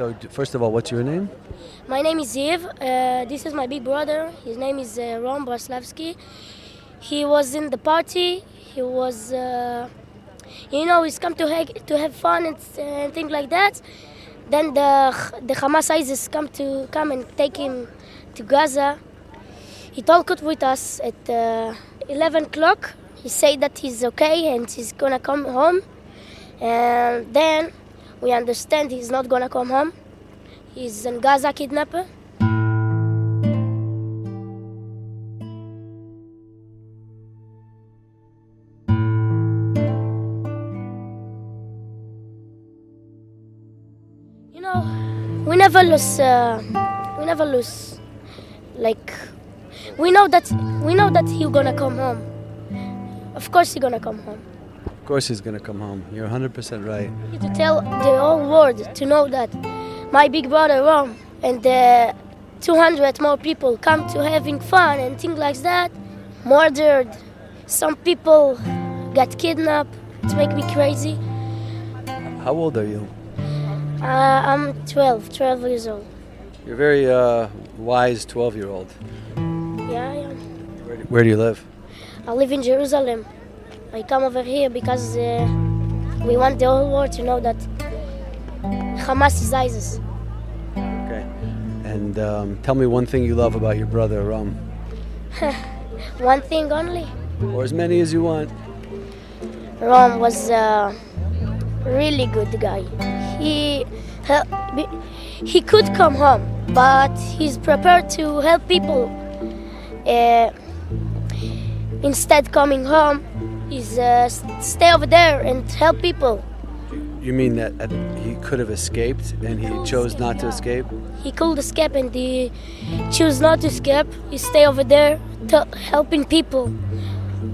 So, first of all, what's your name? My name is Ziv. This is my big brother. His name is Ron Braslavsky. He was in the party. He was, he's come to have fun and things like that. Then the Hamas ISIS come and take him to Gaza. He talked with us at 11 o'clock. He said that he's okay and he's gonna come home. And then we understand he's not gonna come home. He's in Gaza kidnapper. You know, we never lose. Like, we know that he's gonna come home. Of course, he's gonna come home. Of course he's going to come home. You're 100% right. You need to tell the whole world to know that my big brother Rom and 200 more people come to having fun and things like that. Murdered. Some people got kidnapped. It makes me crazy. How old are you? I'm 12 years old. You're a very wise 12-year-old. Yeah, I am. Where do you live? I live in Jerusalem. I come over here because we want the whole world to know that Hamas is ISIS. Okay. And tell me one thing you love about your brother, Ram. One thing only. Or as many as you want. Rom was a really good guy. He could come home, but he's prepared to help people. Instead coming home, he's stay over there and help people. You mean that he could have escaped and he chose not to escape? He could escape and he chose not to escape. He stay over there helping people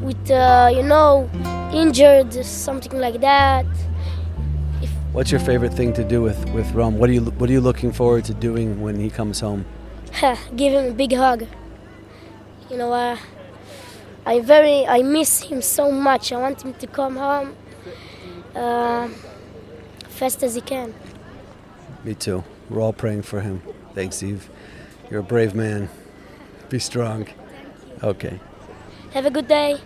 with, injured, something like that. What's your favorite thing to do with Ram? What are you looking forward to doing when he comes home? Give him a big hug. You know, I miss him so much. I want him to come home fast as he can. Me too. We're all praying for him. Thanks, Eve. You're a brave man. Be strong. Okay. Have a good day.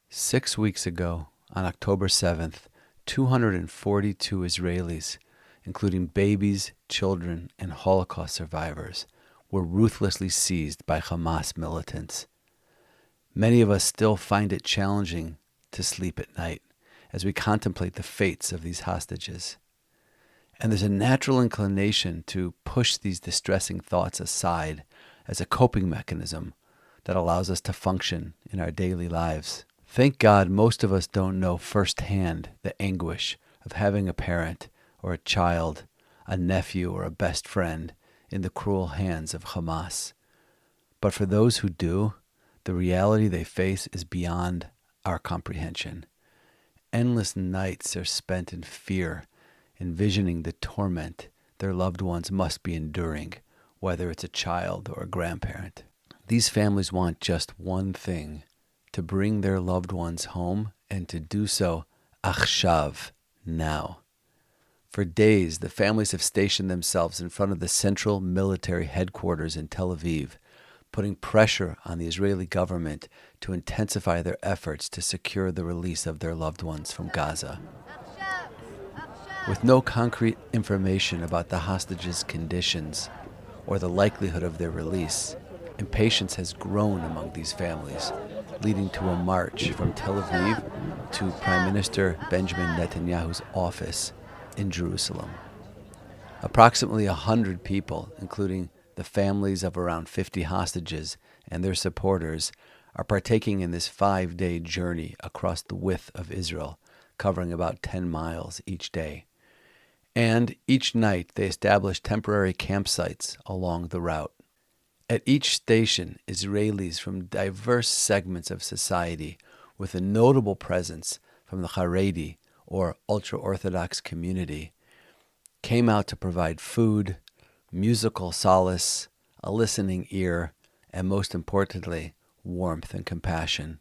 6 weeks ago, on October 7th, 242 Israelis, including babies, children, and Holocaust survivors, were ruthlessly seized by Hamas militants. Many of us still find it challenging to sleep at night as we contemplate the fates of these hostages. And there's a natural inclination to push these distressing thoughts aside as a coping mechanism that allows us to function in our daily lives. Thank God most of us don't know firsthand the anguish of having a parent or a child, a nephew or a best friend in the cruel hands of Hamas. But for those who do, the reality they face is beyond our comprehension. Endless nights are spent in fear, envisioning the torment their loved ones must be enduring, whether it's a child or a grandparent. These families want just one thing: to bring their loved ones home, and to do so achshav, now. For days, the families have stationed themselves in front of the central military headquarters in Tel Aviv, putting pressure on the Israeli government to intensify their efforts to secure the release of their loved ones from Gaza. With no concrete information about the hostages' conditions or the likelihood of their release, impatience has grown among these families, leading to a march from Tel Aviv to Prime Minister Benjamin Netanyahu's office in Jerusalem. Approximately 100 people, including the families of around 50 hostages and their supporters, are partaking in this 5-day journey across the width of Israel, covering about 10 miles each day. And each night they establish temporary campsites along the route. At each station, Israelis from diverse segments of society, with a notable presence from the Haredi, or ultra-Orthodox community, came out to provide food, musical solace, a listening ear, and most importantly, warmth and compassion.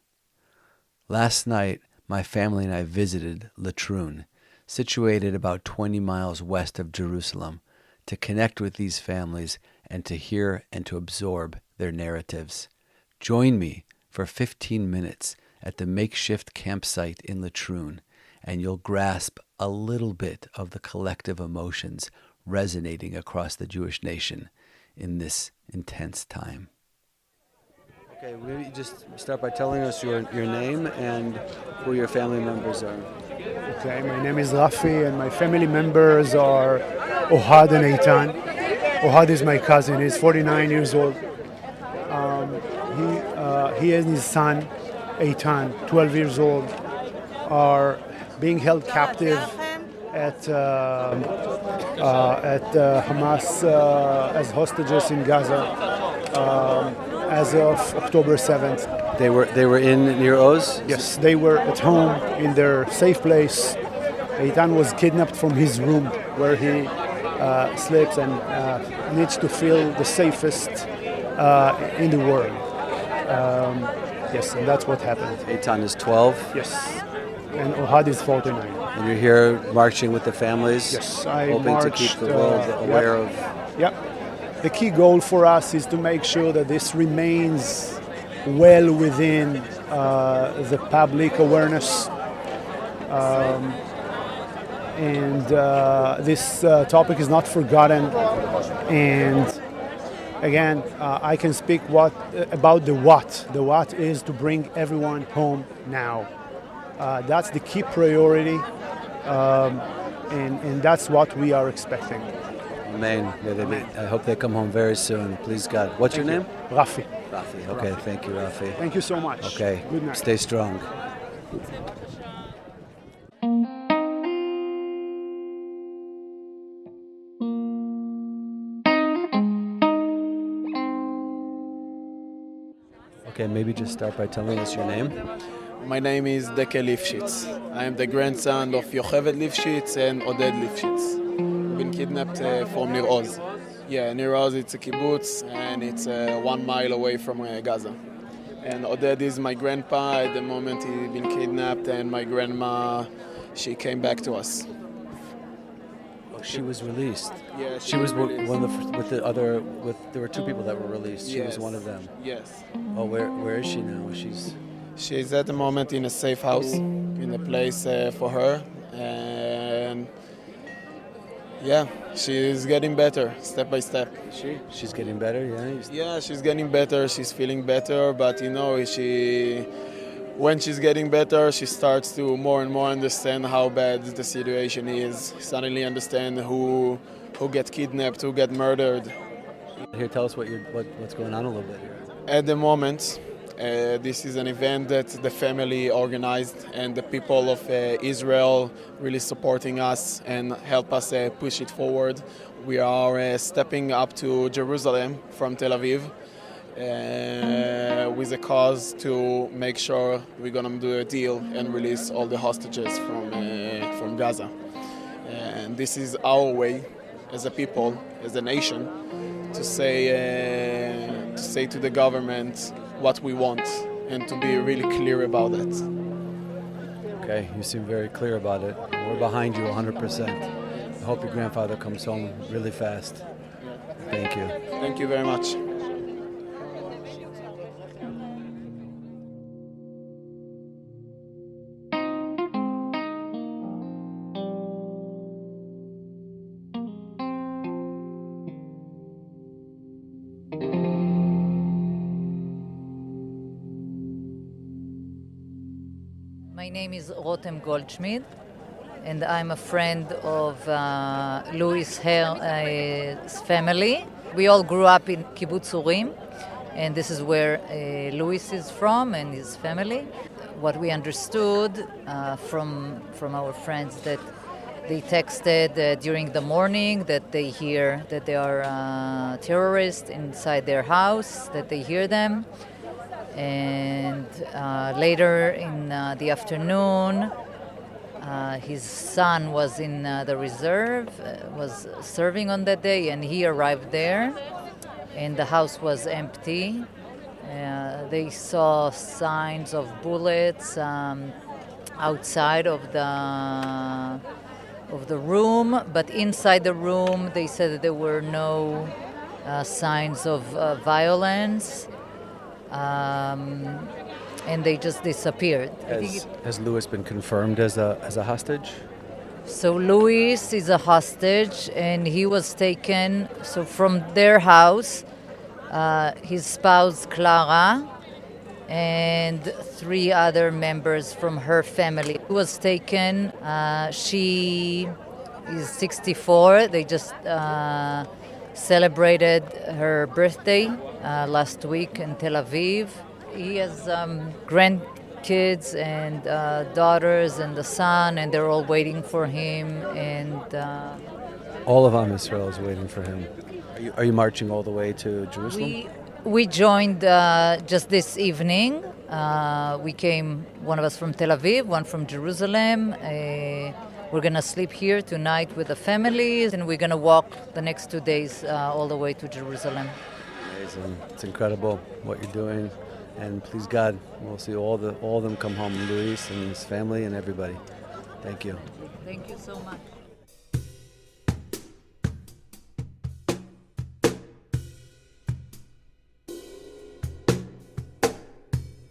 Last night, my family and I visited Latrun, situated about 20 miles west of Jerusalem, to connect with these families and to hear and to absorb their narratives. Join me for 15 minutes at the makeshift campsite in Latrun, and you'll grasp a little bit of the collective emotions resonating across the Jewish nation in this intense time. Okay, maybe you just start by telling us your name and who your family members are. Okay, my name is Rafi, and my family members are Ohad and Eitan. Ohad is my cousin. He's 49 years old. He and his son, Eitan, 12 years old, are being held captive at Hamas as hostages in Gaza as of October 7th. They were in near Oz? Yes, they were at home in their safe place. Eitan was kidnapped from his room where he sleeps and needs to feel the safest in the world. Yes, and that's what happened. Eitan is 12? Yes, and Ohad is 49. And you're here marching with the families? Yes, I hoping marched, to keep the world aware of... Yeah. The key goal for us is to make sure that this remains well within the public awareness. And this topic is not forgotten. And again, I can speak about the what. The what is to bring everyone home now. That's the key priority, and that's what we are expecting. Amen. I hope they come home very soon. Please God. What's your name? Rafi. Rafi. Okay, Rafi. Thank you, Rafi. Thank you so much. Okay. Good night. Stay strong. Okay, maybe just start by telling us your name. My name is Deke Lifshitz. I am the grandson of Yocheved Lifshitz and Oded Lifshitz. We've been kidnapped from Nir Oz. Yeah, Nir Oz, it's a kibbutz, and it's 1 mile away from Gaza. And Oded is my grandpa. At the moment he'd been kidnapped, and my grandma, she came back to us. Oh, she was released. Yeah, She was released. one of there were 2 people that were released. She was one of them. Yes. Oh, where is she now? She's at the moment in a safe house, in a place for her, and yeah, she's getting better step by step. She's getting better, yeah? Yeah, she's getting better. She's feeling better, but when she's getting better, she starts to more and more understand how bad the situation is. Suddenly understand who get kidnapped, who get murdered. Here, tell us what's going on a little bit here. At the moment, this is an event that the family organized, and the people of Israel really supporting us and help us push it forward. We are stepping up to Jerusalem from Tel Aviv with a cause to make sure we're going to do a deal and release all the hostages from Gaza. And this is our way as a people, as a nation, to say to the government what we want and to be really clear about it. Okay, you seem very clear about it. We're behind you 100%. I hope your grandfather comes home really fast. Thank you. Thank you very much. My name is Rotem Goldschmidt, and I'm a friend of Louis Herr's family. We all grew up in Kibbutz Urim, and this is where Louis is from and his family. What we understood from our friends that they texted during the morning that they hear that there are terrorists inside their house, that they hear them. And later in the afternoon, his son was in the reserve, was serving on that day, and he arrived there, and the house was empty. They saw signs of bullets outside of of the room, but inside the room they said that there were no signs of violence, and they just disappeared. Has Louis been confirmed as a hostage? So Louis is a hostage, and he was taken from their house. His spouse Clara and 3 other members from her family was taken. She is 64. They just celebrated her birthday last week in Tel Aviv. He has grandkids and daughters and a son, and they're all waiting for him. And all of Am Yisrael is waiting for him. Are you marching all the way to Jerusalem? We joined just this evening. We came, one of us from Tel Aviv, one from Jerusalem. We're going to sleep here tonight with the families, and we're going to walk the next 2 days all the way to Jerusalem. Amazing. It's incredible what you're doing. And please God, we'll see all of them come home, Luis and his family and everybody. Thank you. Thank you so much.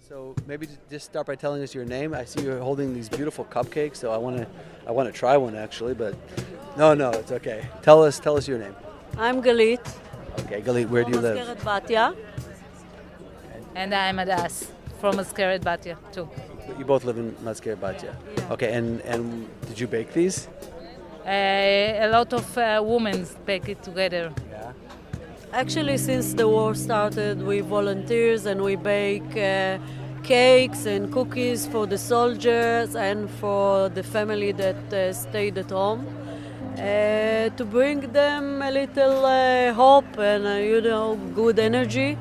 So maybe just start by telling us your name. I see you're holding these beautiful cupcakes, so I want to try one actually, but no, it's okay. Tell us your name. I'm Galit. Okay, Galit, where do you live? Mazkeret Batya. And I'm Adas from Mazkeret Batya too. You both live in Mazkeret Batya. Yeah. Okay, and did you bake these? A lot of women bake it together. Yeah. Actually, since the war started, we volunteers and we bake cakes and cookies for the soldiers and for the family that stayed at home, to bring them a little hope and good energy.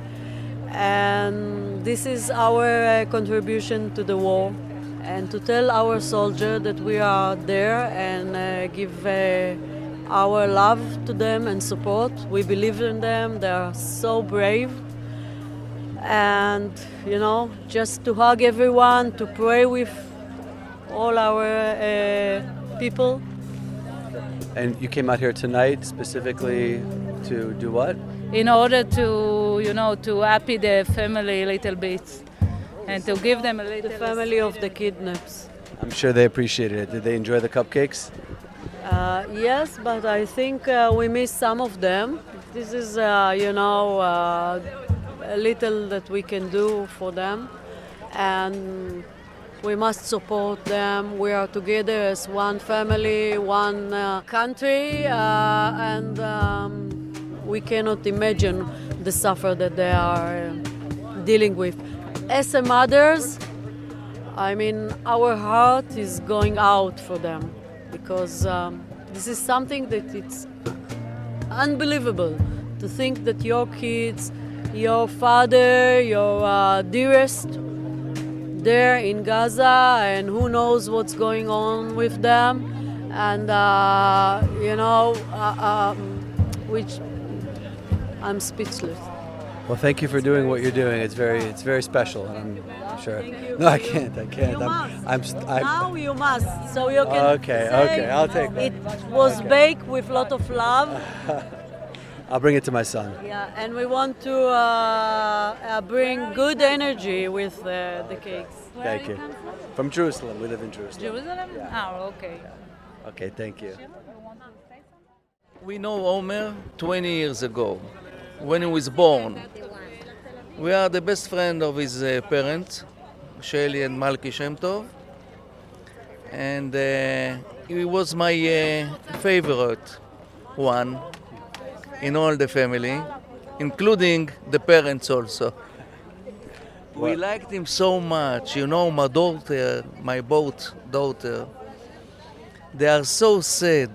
And this is our contribution to the war, and to tell our soldiers that we are there and give our love to them and support. We believe in them. They are so brave. And, just to hug everyone, to pray with all our people. And you came out here tonight specifically to do what? In order to happy the family a little bit and to give them a little... The family of the kidnaps. I'm sure they appreciated it. Did they enjoy the cupcakes? Yes, but I think we missed some of them. This is, a little that we can do for them. And we must support them. We are together as one family, one country, and we cannot imagine the suffer that they are dealing with. As a mothers, our heart is going out for them, because this is something that it's unbelievable to think that your kids, your father, your dearest, there in Gaza, and who knows what's going on with them, and which I'm speechless. Well, thank you for doing what you're doing. It's very special, and I'm sure. Thank you. No, I can't. You must. I'm Now you must, so you can Okay, say I'll take that. it was baked with a lot of love. I'll bring it to my son. Yeah, and we want to bring good energy with the cakes. Thank you. From Jerusalem. We live in Jerusalem. Jerusalem? Oh, okay. Okay, thank you. We know Omer 20 years ago, when he was born. We are the best friend of his parents, Sheli and Malki Shem Tov. And he was my favorite one in all the family, including the parents also. We liked him so much. My both daughter, they are so sad.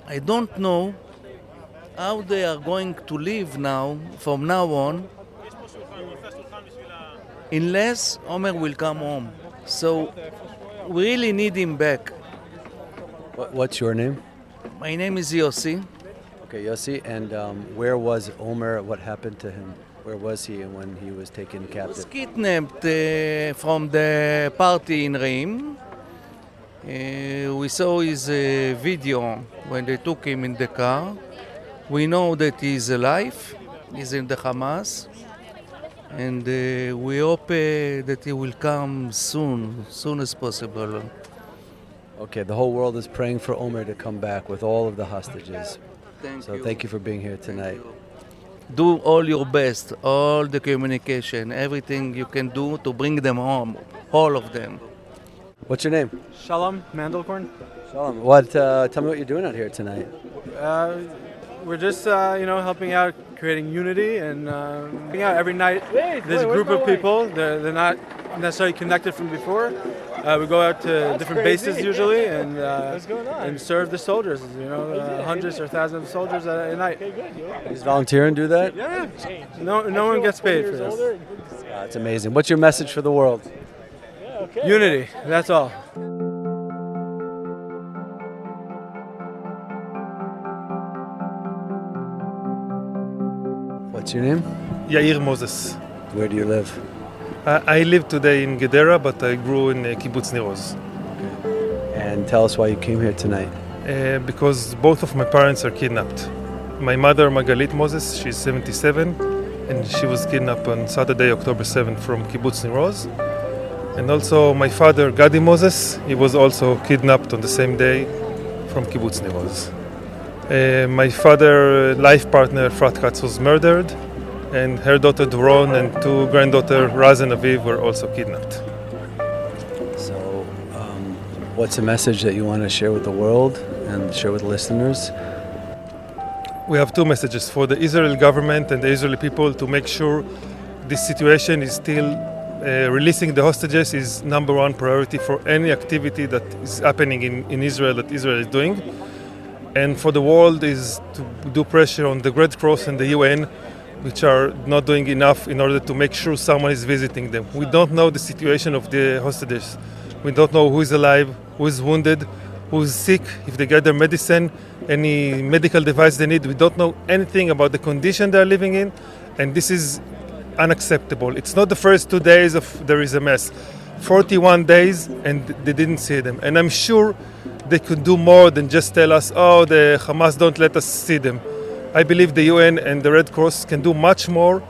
I don't know how they are going to live now, from now on, unless Omer will come home. So we really need him back. What's your name? My name is Yossi. Okay, Yossi. And where was Omer? What happened to him? Where was he when he was taken He was captive? kidnapped from the party in Reim, We saw his video when they took him in the car. We know that he's alive, he's in the Hamas, and we hope that he will come soon as possible. Okay, the whole world is praying for Omer to come back with all of the hostages. Thank you for being here tonight. Do all your best, all the communication, everything you can do to bring them home, all of them. What's your name? Shalom Mandelkorn. Shalom. Tell me what you're doing out here tonight. We're just, helping out, creating unity, and helping out every night. There's a group of people. They're not necessarily connected from before. We go out to different bases usually and serve the soldiers. Hundreds or thousands of soldiers at night. You just volunteer and do that? Yeah. No one gets paid for this. It's amazing. What's your message for the world? Unity. That's all. What's your name? Yair Moses. Where do you live? I live today in Gedera, but I grew in Kibbutz Nir Oz. And tell us why you came here tonight. Because both of my parents are kidnapped. My mother, Magalit Moses, she's 77, and she was kidnapped on Saturday, October 7th from Kibbutz Nir Oz. And also my father, Gadi Moses, he was also kidnapped on the same day from Kibbutz Nir Oz. My father's life partner, Frat Katz, was murdered, and her daughter Doron and two granddaughters, Raz and Aviv, were also kidnapped. So, what's a message that you want to share with the world and share with listeners? We have two messages for the Israeli government and the Israeli people to make sure this situation is still releasing the hostages is number one priority for any activity that is happening in Israel that Israel is doing. And for the world is to do pressure on the Red Cross and the UN, which are not doing enough in order to make sure someone is visiting them. We don't know the situation of the hostages. We don't know who is alive, who is wounded, who is sick, if they get their medicine, any medical device they need. We don't know anything about the condition they're living in, and this is unacceptable. It's not the first 2 days of there is a mess. 41 days and they didn't see them. And I'm sure they could do more than just tell us, oh, the Hamas don't let us see them. I believe the UN and the Red Cross can do much more,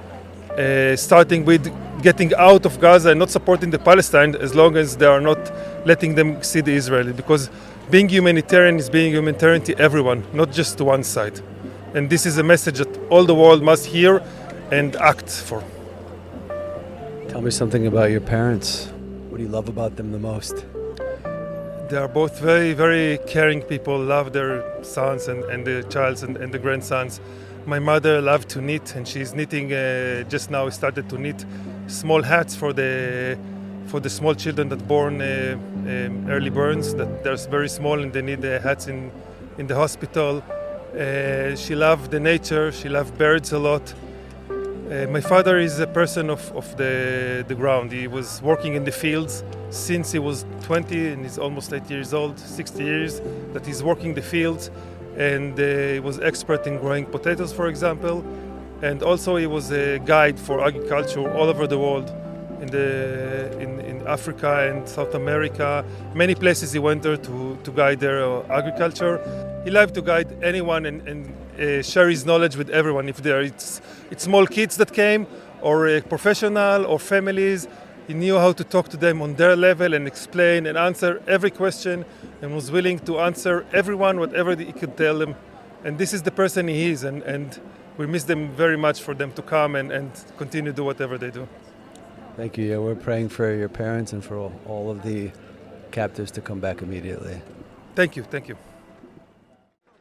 starting with getting out of Gaza and not supporting the Palestine as long as they are not letting them see the Israeli. Because being humanitarian is being humanitarian to everyone, not just to one side. And this is a message that all the world must hear and act for. Tell me something about your parents. What do you love about them the most? They are both very, very caring people, love their sons and the childs and the grandsons. My mother loved to knit, and she's knitting, just now started to knit small hats for the small children that born early burns, that they're very small and they need hats in the hospital. She loved the nature, she loved birds a lot. My father is a person of the ground. He was working in the fields since he was 20 and he's almost 8 years old, 60 years that he's working the fields, and he was expert in growing potatoes, for example, and also he was a guide for agriculture all over the world, in Africa and South America. Many places he went there to guide their agriculture. He loved to guide anyone and share his knowledge with everyone. If it's small kids that came, or a professional, or families, he knew how to talk to them on their level and explain and answer every question, and was willing to answer everyone whatever he could tell them. And this is the person he is, and we miss them very much for them to come and continue to do whatever they do. Thank you. Yeah, we're praying for your parents and for all of the captives to come back immediately. Thank you, thank you.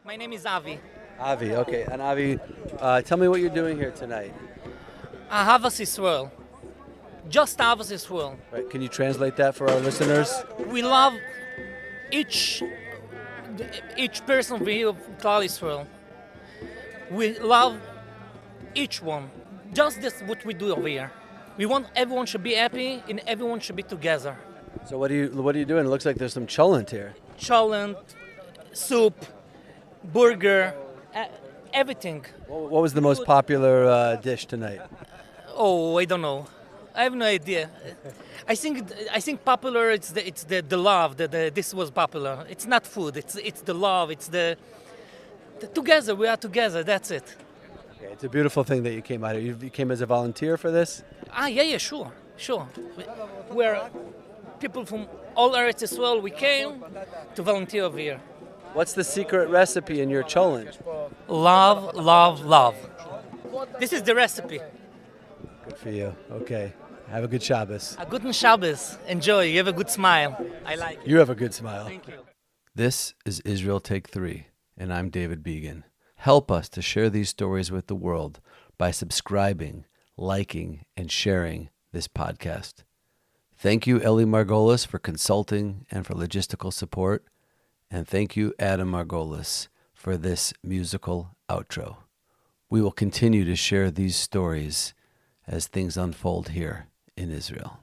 My name is Avi. Avi, okay. And Avi, tell me what you're doing here tonight. Ahavas Yisrael. Just Ahavas Yisrael. Right, can you translate that for our listeners? We love each person of Klal Yisrael. We love each one. Just this what we do over here. We want everyone should be happy and everyone should be together. So what are you doing? It looks like there's some cholent here. Cholent, soup, burger, everything. What was the most popular dish tonight? Oh, I don't know. I have no idea. I think popular. It's the love. This was popular. It's not food. It's the love. It's the together. We are together. That's it. Okay, it's a beautiful thing that you came out here. You came as a volunteer for this? Yeah, sure. We're people from all Eretz Yisrael. We came to volunteer over here. What's the secret recipe in your cholent? Love, love, love. This is the recipe. Good for you. Okay. Have a good Shabbos. A good Shabbos. Enjoy. You have a good smile. I like it. You have a good smile. Thank you. This is Israel Take 3, and I'm David Began. Help us to share these stories with the world by subscribing, liking, and sharing this podcast. Thank you, Eli Margolis, for consulting and for logistical support. And thank you, Adam Margolis, for this musical outro. We will continue to share these stories as things unfold here in Israel.